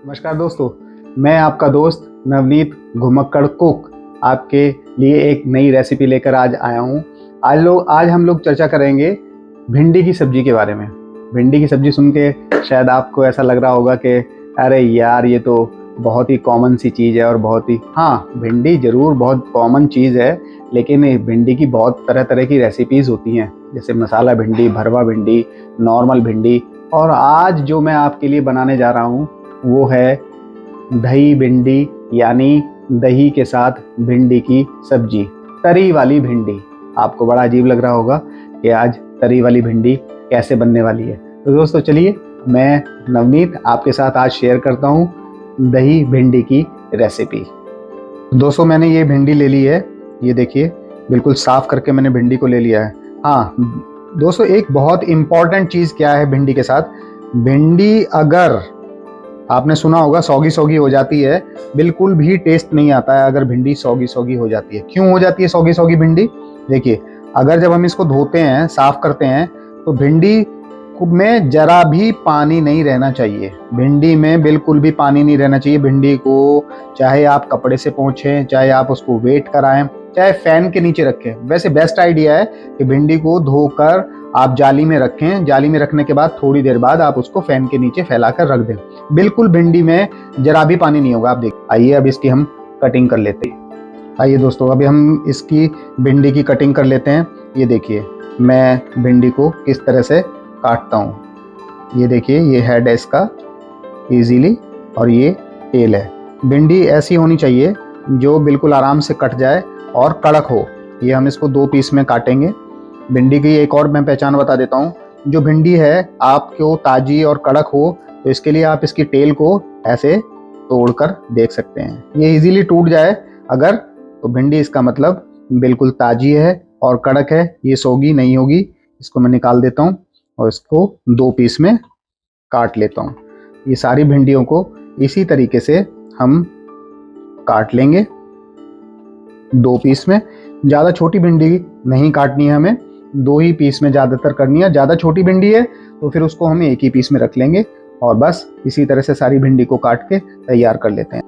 नमस्कार दोस्तों, मैं आपका दोस्त नवनीत घुमक्कड़ कुक आपके लिए एक नई रेसिपी लेकर आज आया हूँ। आज हम लोग चर्चा करेंगे भिंडी की सब्जी के बारे में। भिंडी की सब्जी सुन के शायद आपको ऐसा लग रहा होगा कि अरे यार, ये तो बहुत ही कॉमन सी चीज़ है और भिंडी ज़रूर बहुत कॉमन चीज़ है, लेकिन भिंडी की बहुत तरह तरह की रेसिपीज़ होती हैं, जैसे मसाला भिंडी, भरवा भिंडी, नॉर्मल भिंडी। और आज जो मैं आपके लिए बनाने जा रहा हूँ वो है दही भिंडी, यानी दही के साथ भिंडी की सब्जी, तरी वाली भिंडी। आपको बड़ा अजीब लग रहा होगा कि आज तरी वाली भिंडी कैसे बनने वाली है। तो दोस्तों चलिए, मैं नवनीत आपके साथ आज शेयर करता हूँ दही भिंडी की रेसिपी। दोस्तों मैंने ये भिंडी ले ली है, ये देखिए बिल्कुल साफ करके मैंने भिंडी को ले लिया है। हाँ दोस्तों, एक बहुत इम्पॉर्टेंट चीज़ क्या है भिंडी के साथ, भिंडी अगर आपने सुना होगा सौगी सौगी हो जाती है, बिल्कुल भी टेस्ट नहीं आता है अगर भिंडी सौगी सौगी हो जाती है। क्यों हो जाती है सौगी सौगी भिंडी? देखिए, अगर जब हम इसको धोते हैं, साफ करते हैं, तो भिंडी में जरा भी पानी नहीं रहना चाहिए। भिंडी में बिल्कुल भी पानी नहीं रहना चाहिए। भिंडी को चाहे आप कपड़े से पोंछें, चाहे आप उसको वेट कराएं, चाहे फैन के नीचे रखें। वैसे बेस्ट आइडिया है कि भिंडी को धोकर आप जाली में रखें। जाली में रखने के बाद थोड़ी देर बाद आप उसको फैन के नीचे फैलाकर रख दें। बिल्कुल भिंडी में जरा भी पानी नहीं होगा। आप देखिए, आइए अब इसकी हम कटिंग कर लेते हैं। आइए दोस्तों, अभी हम इसकी भिंडी की कटिंग कर लेते हैं। ये देखिए मैं भिंडी को किस तरह से काटता हूँ। ये देखिए, ये हेड है इसका इजीली, और ये टेल है। भिंडी ऐसी होनी चाहिए जो बिल्कुल आराम से कट जाए और कड़क हो। ये हम इसको 2 पीस में काटेंगे। भिंडी की एक और मैं पहचान बता देता हूँ। जो भिंडी है आपको ताज़ी और कड़क हो, तो इसके लिए आप इसकी टेल को ऐसे तोड़कर देख सकते हैं। ये इजीली टूट जाए अगर, तो भिंडी इसका मतलब बिल्कुल ताज़ी है और कड़क है, ये सौगी नहीं होगी। इसको मैं निकाल देता हूँ और इसको 2 पीस में काट लेता हूँ। ये सारी भिंडियों को इसी तरीके से हम काट लेंगे 2 पीस में। ज़्यादा छोटी भिंडी नहीं काटनी है हमें, 2 ही पीस में ज़्यादातर करनी है। ज़्यादा छोटी भिंडी है तो फिर उसको हम 1 ही पीस में रख लेंगे, और बस इसी तरह से सारी भिंडी को काट के तैयार कर लेते हैं।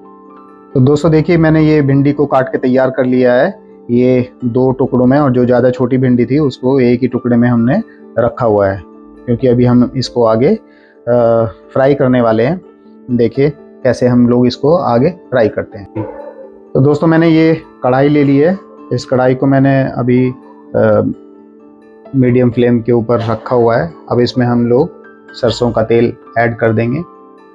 तो दोस्तों देखिए, मैंने ये भिंडी को काट के तैयार कर लिया है, ये 2 टुकड़ों में, और जो ज़्यादा छोटी भिंडी थी उसको 1 ही टुकड़े में हमने रखा हुआ है, क्योंकि अभी हम इसको आगे फ्राई करने वाले हैं। देखिए कैसे हम लोग इसको आगे फ्राई करते हैं। तो दोस्तों मैंने ये कढ़ाई ले ली है। इस कढ़ाई को मैंने अभी मीडियम फ्लेम के ऊपर रखा हुआ है। अब इसमें हम लोग सरसों का तेल ऐड कर देंगे।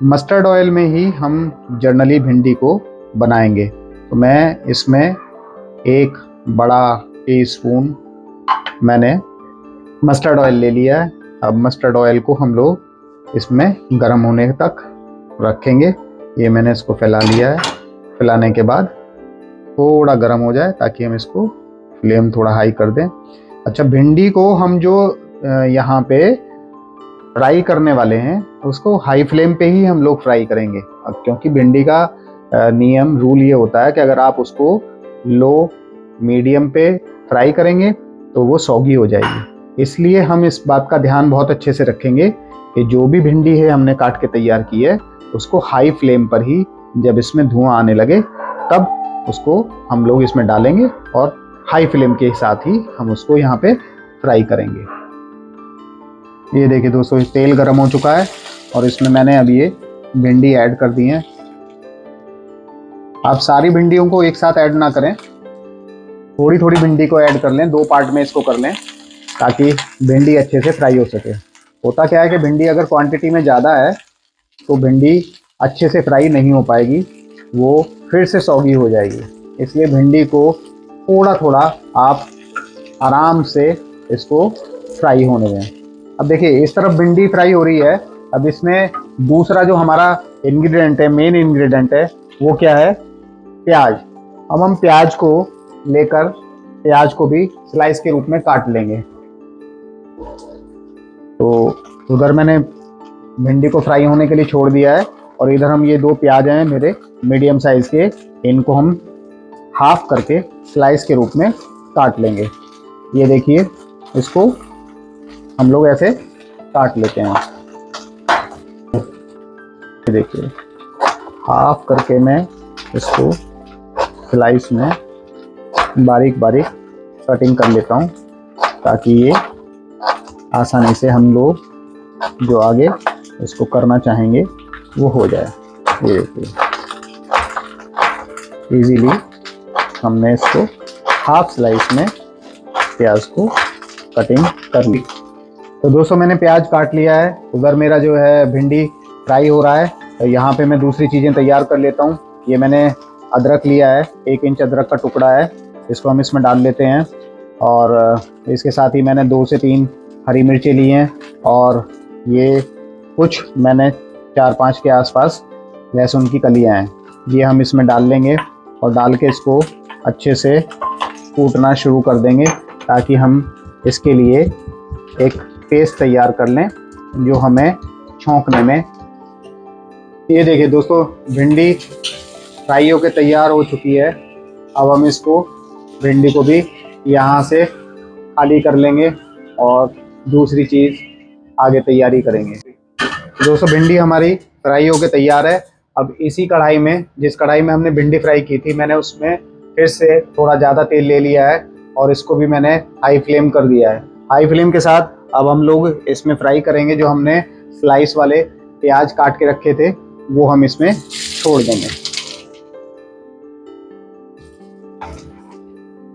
मस्टर्ड ऑयल में ही हम जनरली भिंडी को बनाएंगे। तो मैं इसमें 1 बड़ा टीस्पून मैंने मस्टर्ड ऑयल ले लिया है। अब मस्टर्ड ऑयल को हम लोग इसमें गर्म होने तक रखेंगे। ये मैंने इसको फैला लिया है। फैलाने के बाद थोड़ा गर्म हो जाए ताकि हम इसको फ्लेम थोड़ा हाई कर दें। अच्छा, भिंडी को हम जो यहाँ पे फ्राई करने वाले हैं उसको हाई फ्लेम पे ही हम लोग फ्राई करेंगे। अब क्योंकि भिंडी का नियम रूल ये होता है कि अगर आप उसको लो मीडियम पे फ्राई करेंगे तो वो सौगी हो जाएगी। इसलिए हम इस बात का ध्यान बहुत अच्छे से रखेंगे कि जो भी भिंडी है हमने काट के तैयार की है उसको हाई फ्लेम पर ही, जब इसमें धुआं आने लगे तब उसको हम लोग इसमें डालेंगे, और हाई फ्लेम के साथ ही हम उसको यहाँ पे फ्राई करेंगे। ये देखिए दोस्तों, तेल गर्म हो चुका है और इसमें मैंने अब ये भिंडी ऐड कर दी है। आप सारी भिंडियों को एक साथ ऐड ना करें, थोड़ी थोड़ी भिंडी को ऐड कर लें, 2 पार्ट में इसको कर लें ताकि भिंडी अच्छे से फ्राई हो सके। होता क्या है कि भिंडी अगर क्वांटिटी में ज़्यादा है तो भिंडी अच्छे से फ्राई नहीं हो पाएगी, वो फिर से सौगी हो जाएगी। इसलिए भिंडी को थोड़ा थोड़ा आप आराम से इसको फ्राई होने दें। अब देखिए, इस तरफ भिंडी फ्राई हो रही है। अब इसमें दूसरा जो हमारा इंग्रेडिएंट है, मेन इंग्रेडिएंट है, वो क्या है? प्याज। अब हम प्याज को लेकर प्याज को भी स्लाइस के रूप में काट लेंगे। तो उधर मैंने भिंडी को फ्राई होने के लिए छोड़ दिया है, और इधर हम ये 2 प्याज हैं मेरे मीडियम साइज़ के, इनको हम हाफ करके स्लाइस के रूप में काट लेंगे। ये देखिए, इसको हम लोग ऐसे काट लेते हैं। देखिए हाफ करके मैं इसको स्लाइस में बारीक बारीक कटिंग कर लेता हूँ, ताकि ये आसानी से हम लोग जो आगे इसको करना चाहेंगे वो हो जाए। ये देखिए इजीली हमने इसको हाफ स्लाइस में प्याज को कटिंग कर ली। तो दोस्तों मैंने प्याज काट लिया है, उधर मेरा जो है भिंडी फ्राई हो रहा है। तो यहाँ पे मैं दूसरी चीज़ें तैयार कर लेता हूँ। ये मैंने अदरक लिया है, 1 इंच अदरक का टुकड़ा है, इसको हम इसमें डाल लेते हैं। और इसके साथ ही मैंने 2 से 3 हरी मिर्चें ली हैं, और ये कुछ मैंने 4-5 के आसपास लहसुन की कलियाँ हैं, ये हम इसमें डाल लेंगे। और डाल के इसको अच्छे से कूटना शुरू कर देंगे, ताकि हम इसके लिए एक पेस्ट तैयार कर लें जो हमें छौंकने में। ये देखिए दोस्तों, भिंडी फ्राई होकर तैयार हो चुकी है। अब हम इसको भिंडी को भी यहाँ से खाली कर लेंगे और दूसरी चीज़ आगे तैयारी करेंगे। दोस्तों भिंडी हमारी फ्राई होकर तैयार है। अब इसी कढ़ाई में, जिस कढ़ाई में हमने भिंडी फ्राई की थी, मैंने उसमें फिर से थोड़ा ज़्यादा तेल ले लिया है और इसको भी मैंने हाई फ्लेम कर दिया है। हाई फ्लेम के साथ अब हम लोग इसमें फ्राई करेंगे जो हमने स्लाइस वाले प्याज काट के रखे थे, वो हम इसमें छोड़ देंगे।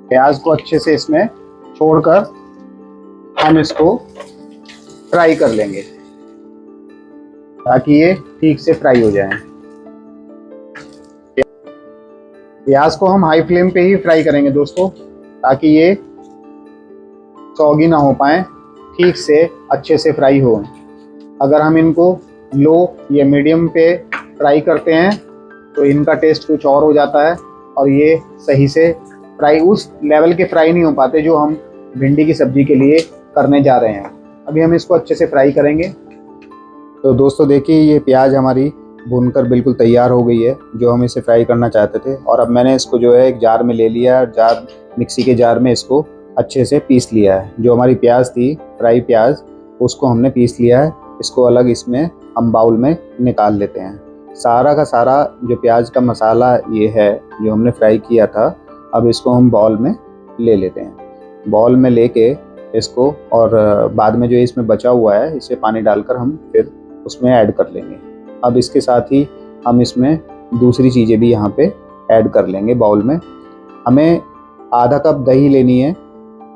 प्याज को अच्छे से इसमें छोड़कर हम इसको फ्राई कर लेंगे, ताकि ये ठीक से फ्राई हो जाए। प्याज को हम हाई फ्लेम पे ही फ्राई करेंगे दोस्तों, ताकि ये सौगी ना हो पाए, ठीक से अच्छे से फ्राई हो। अगर हम इनको लो या मीडियम पे फ्राई करते हैं तो इनका टेस्ट कुछ और हो जाता है, और ये सही से फ्राई उस लेवल के फ्राई नहीं हो पाते जो हम भिंडी की सब्ज़ी के लिए करने जा रहे हैं। अभी हम इसको अच्छे से फ्राई करेंगे। तो दोस्तों देखिए, ये प्याज हमारी भूनकर बिल्कुल तैयार हो गई है, जो हम इसे फ्राई करना चाहते थे। और अब मैंने इसको जो है एक जार में ले लिया है, जार मिक्सी के जार में इसको अच्छे से पीस लिया है। जो हमारी प्याज थी फ्राई प्याज, उसको हमने पीस लिया है। इसको अलग इसमें हम बाउल में निकाल लेते हैं। सारा का सारा जो प्याज का मसाला ये है जो हमने फ्राई किया था, अब इसको हम बाउल में ले लेते हैं। बाउल में लेके इसको, और बाद में जो इसमें बचा हुआ है इसे पानी डालकर हम फिर उसमें ऐड कर लेंगे। अब इसके साथ ही हम इसमें दूसरी चीज़ें भी यहाँ पे ऐड कर लेंगे। बाउल में हमें आधा कप दही लेनी है,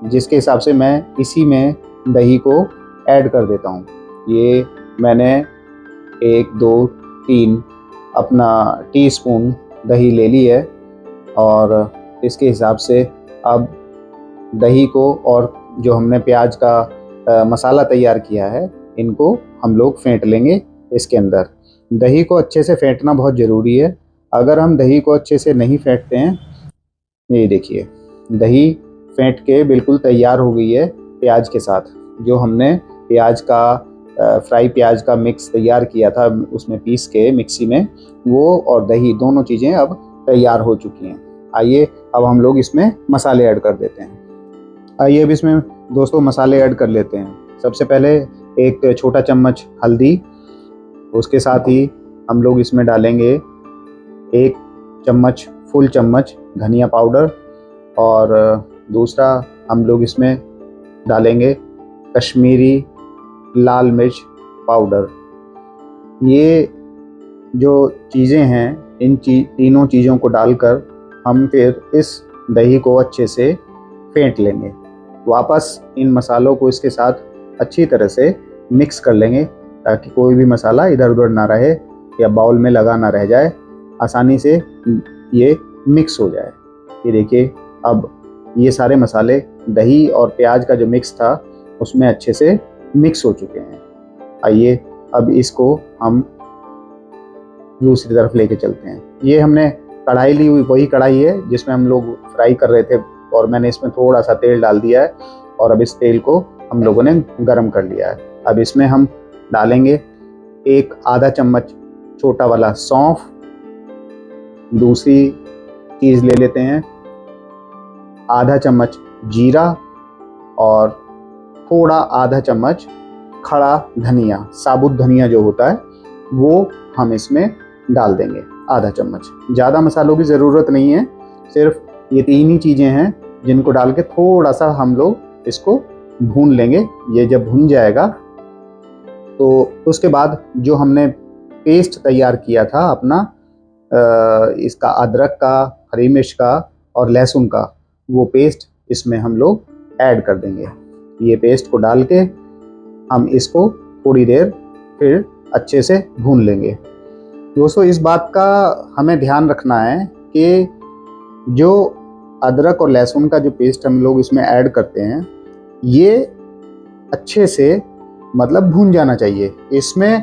जिसके हिसाब से मैं इसी में दही को ऐड कर देता हूँ। ये मैंने 1, 2, 3 अपना टीस्पून दही ले ली है, और इसके हिसाब से अब दही को और जो हमने प्याज का मसाला तैयार किया है, इनको हम लोग फेंट लेंगे इसके अंदर। दही को अच्छे से फेंटना बहुत ज़रूरी है। अगर हम दही को अच्छे से नहीं फेंटते हैं, ये देखिए दही फेंट के बिल्कुल तैयार हो गई है प्याज के साथ। जो हमने प्याज का फ्राई प्याज का मिक्स तैयार किया था उसमें पीस के मिक्सी में, वो और दही दोनों चीज़ें अब तैयार हो चुकी हैं। आइए अब हम लोग इसमें मसाले ऐड कर देते हैं। आइए अब इसमें दोस्तों मसाले ऐड कर लेते हैं। सबसे पहले एक छोटा चम्मच हल्दी, उसके साथ ही हम लोग इसमें डालेंगे 1 चम्मच फुल चम्मच धनिया पाउडर, और दूसरा हम लोग इसमें डालेंगे कश्मीरी लाल मिर्च पाउडर। ये जो चीज़ें हैं, इन तीनों चीज़ों को डालकर हम फिर इस दही को अच्छे से फेंट लेंगे। वापस इन मसालों को इसके साथ अच्छी तरह से मिक्स कर लेंगे, ताकि कोई भी मसाला इधर उधर ना रहे या बाउल में लगा ना रह जाए, आसानी से ये मिक्स हो जाए। ये देखिए, अब ये सारे मसाले दही और प्याज का जो मिक्स था उसमें अच्छे से मिक्स हो चुके हैं। आइए अब इसको हम दूसरी तरफ लेके चलते हैं। ये हमने कढ़ाई ली हुई वही कढ़ाई है जिसमें हम लोग फ्राई कर रहे थे, और मैंने इसमें थोड़ा सा तेल डाल दिया है, और अब इस तेल को हम लोगों ने गरम कर लिया है। अब इसमें हम डालेंगे एक आधा चम्मच छोटा वाला सौंफ। दूसरी चीज़ ले लेते हैं आधा चम्मच जीरा, और थोड़ा आधा चम्मच खड़ा धनिया, साबुत धनिया जो होता है वो हम इसमें डाल देंगे। आधा चम्मच। ज़्यादा मसालों की ज़रूरत नहीं है, सिर्फ ये 3 ही चीज़ें हैं जिनको डाल के थोड़ा सा हम लोग इसको भून लेंगे। ये जब भून जाएगा तो उसके बाद जो हमने पेस्ट तैयार किया था अपना इसका अदरक का, हरी मिर्च का और लहसुन का, वो पेस्ट इसमें हम लोग ऐड कर देंगे। ये पेस्ट को डाल के हम इसको थोड़ी देर फिर अच्छे से भून लेंगे। दोस्तों इस बात का हमें ध्यान रखना है कि जो अदरक और लहसुन का जो पेस्ट हम लोग इसमें ऐड करते हैं, ये अच्छे से मतलब भून जाना चाहिए। इसमें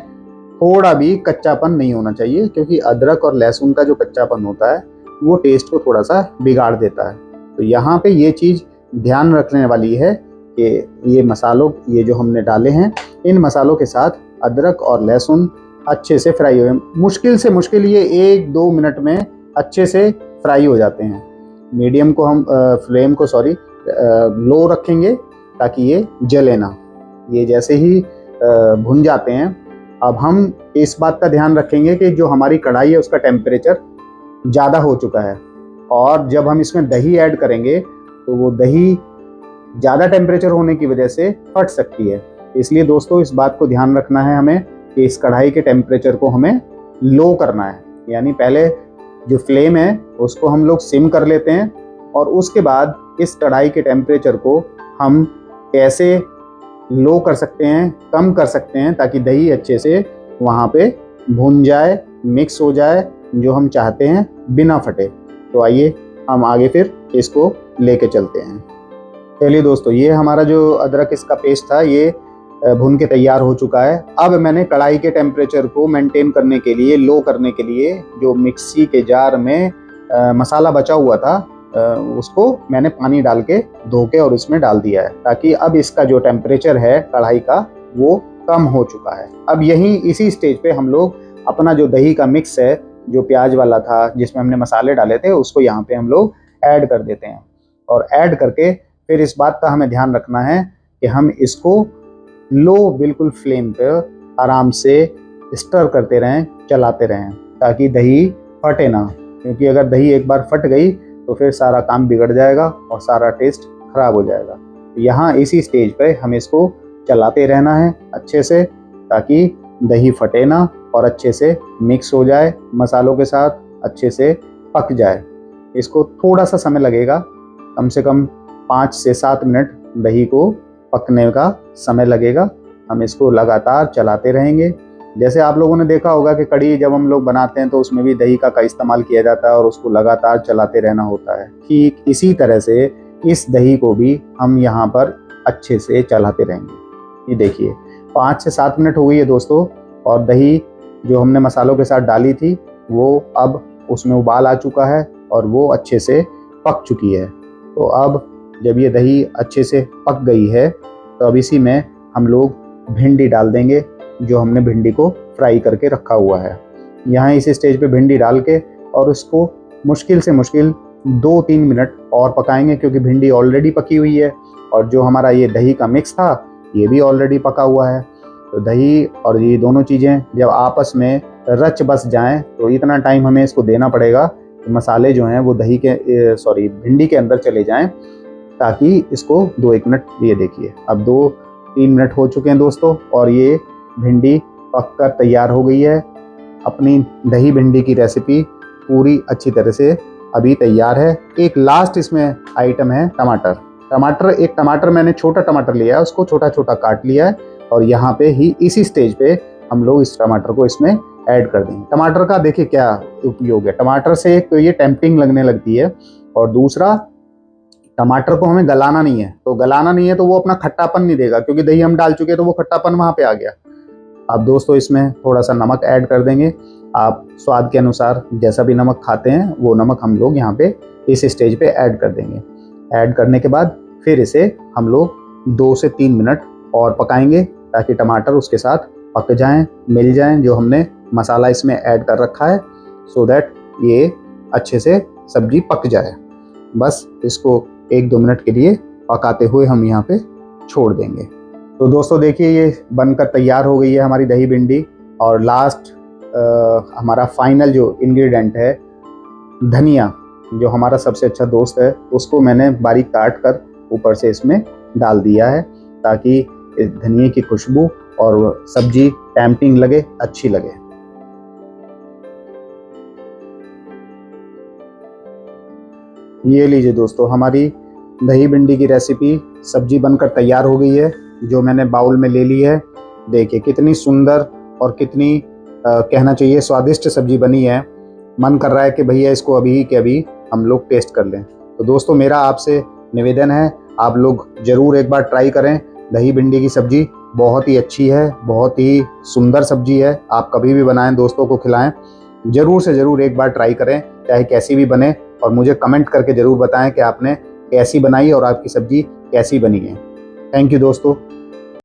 थोड़ा भी कच्चापन नहीं होना चाहिए, क्योंकि अदरक और लहसुन का जो कच्चापन होता है वो टेस्ट को थोड़ा सा बिगाड़ देता है। तो यहाँ पे ये चीज़ ध्यान रखने वाली है कि ये मसालों, ये जो हमने डाले हैं, इन मसालों के साथ अदरक और लहसुन अच्छे से फ्राई हो। मुश्किल से मुश्किल ये 1-2 मिनट में अच्छे से फ्राई हो जाते हैं। मीडियम को हम फ्लेम को लो रखेंगे ताकि ये जले ना। ये जैसे ही भुन जाते हैं, अब हम इस बात का ध्यान रखेंगे कि जो हमारी कढ़ाई है उसका टेम्परेचर ज़्यादा हो चुका है, और जब हम इसमें दही ऐड करेंगे तो वो दही ज़्यादा टेम्परेचर होने की वजह से फट सकती है। इसलिए दोस्तों इस बात को ध्यान रखना है हमें कि इस कढ़ाई के टेम्परेचर को हमें लो करना है। यानी पहले जो फ्लेम है उसको हम लोग सिम कर लेते हैं, और उसके बाद इस कढ़ाई के टेम्परेचर को हम कैसे लो कर सकते हैं, कम कर सकते हैं, ताकि दही अच्छे से वहाँ पे भुन जाए, मिक्स हो जाए, जो हम चाहते हैं, बिना फटे। तो आइए हम आगे फिर इसको लेके चलते हैं। चलिए दोस्तों, ये हमारा जो अदरक इसका पेस्ट था ये भुन के तैयार हो चुका है। अब मैंने कढ़ाई के टेम्परेचर को मेंटेन करने के लिए, लो करने के लिए, जो मिक्सी के जार में मसाला बचा हुआ था उसको मैंने पानी डाल के धो के और इसमें डाल दिया है, ताकि अब इसका जो टेम्परेचर है कढ़ाई का वो कम हो चुका है। अब यहीं इसी स्टेज पे हम लोग अपना जो दही का मिक्स है, जो प्याज वाला था जिसमें हमने मसाले डाले थे, उसको यहाँ पे हम लोग ऐड कर देते हैं। और ऐड करके फिर इस बात का हमें ध्यान रखना है कि हम इसको लो बिल्कुल फ्लेम पे आराम से स्टर करते रहें, चलाते रहें, ताकि दही फटे ना। क्योंकि अगर दही एक बार फट गई तो फिर सारा काम बिगड़ जाएगा और सारा टेस्ट खराब हो जाएगा। तो यहाँ इसी स्टेज पे हमें इसको चलाते रहना है अच्छे से, ताकि दही फटे ना और अच्छे से मिक्स हो जाए, मसालों के साथ अच्छे से पक जाए। इसको थोड़ा सा समय लगेगा, कम से कम 5 से 7 मिनट दही को पकने का समय लगेगा। हम इसको लगातार चलाते रहेंगे। जैसे आप लोगों ने देखा होगा कि कढ़ी जब हम लोग बनाते हैं तो उसमें भी दही का इस्तेमाल किया जाता है और उसको लगातार चलाते रहना होता है। ठीक इसी तरह से इस दही को भी हम यहाँ पर अच्छे से चलाते रहेंगे। ये देखिए 5 से 7 मिनट हो गई है दोस्तों, और दही जो हमने मसालों के साथ डाली थी वो अब उसमें उबाल आ चुका है और वो अच्छे से पक चुकी है। तो अब जब ये दही अच्छे से पक गई है तो अब इसी में हम लोग भिंडी डाल देंगे, जो हमने भिंडी को फ्राई करके रखा हुआ है। यहाँ इस स्टेज पे भिंडी डाल के और उसको मुश्किल से मुश्किल 2-3 मिनट और पकाएंगे, क्योंकि भिंडी ऑलरेडी पकी हुई है और जो हमारा ये दही का मिक्स था ये भी ऑलरेडी पका हुआ है। तो दही और ये दोनों चीज़ें जब आपस में रच बस जाएं तो इतना टाइम हमें इसको देना पड़ेगा कि मसाले जो हैं वो भिंडी के अंदर चले जाएं, ताकि इसको 2-1 मिनट, ये देखिए अब 2-3 मिनट हो चुके हैं दोस्तों, और ये भिंडी पक कर तैयार हो गई है। अपनी दही भिंडी की रेसिपी पूरी अच्छी तरह से अभी तैयार है। एक लास्ट इसमें आइटम है टमाटर। एक टमाटर मैंने छोटा टमाटर लिया है, उसको छोटा छोटा काट लिया है, और यहाँ पे ही इसी स्टेज पे हम लोग इस टमाटर को इसमें ऐड कर देंगे। टमाटर का देखिए क्या उपयोग है। टमाटर से एक तो ये टेम्पटिंग लगने लगती है, और दूसरा टमाटर को हमें गलाना नहीं है। तो गलाना नहीं है तो वो अपना खट्टापन नहीं देगा, क्योंकि दही हम डाल चुके हैं तो वो खट्टापन वहाँ पे आ गया। अब दोस्तों इसमें थोड़ा सा नमक ऐड कर देंगे। आप स्वाद के अनुसार जैसा भी नमक खाते हैं वो नमक हम लोग यहाँ पे इस स्टेज पे ऐड कर देंगे। ऐड करने के बाद फिर इसे हम लोग 2 से 3 मिनट और पकाएंगे, ताकि टमाटर उसके साथ पक जाएं, मिल जाएं, जो हमने मसाला इसमें ऐड कर रखा है, सो दैट ये अच्छे से सब्जी पक जाए। बस इसको 1-2 मिनट के लिए पकाते हुए हम यहाँ पे छोड़ देंगे। तो दोस्तों देखिए ये बनकर तैयार हो गई है हमारी दही भिंडी, और लास्ट हमारा फाइनल जो इंग्रेडिएंट है धनिया, जो हमारा सबसे अच्छा दोस्त है, उसको मैंने बारीक काट कर ऊपर से इसमें डाल दिया है ताकि इस धनिए की खुशबू और सब्जी टेम्पटिंग लगे, अच्छी लगे। ये लीजिए दोस्तों, हमारी दही भिंडी की रेसिपी सब्जी बनकर तैयार हो गई है, जो मैंने बाउल में ले ली है। देखिए कितनी सुंदर और कितनी कहना चाहिए स्वादिष्ट सब्जी बनी है। मन कर रहा है कि भैया इसको अभी के अभी हम लोग टेस्ट कर लें। तो दोस्तों मेरा आपसे निवेदन है, आप लोग ज़रूर एक बार ट्राई करें। दही भिंडी की सब्जी बहुत ही अच्छी है, बहुत ही सुंदर सब्जी है। आप कभी भी बनाएं, दोस्तों को खिलाएं, ज़रूर से ज़रूर एक बार ट्राई करें, चाहे कैसी भी बने, और मुझे कमेंट करके ज़रूर बताएं कि आपने कैसी बनाई और आपकी सब्जी कैसी बनी है। थैंक यू दोस्तों।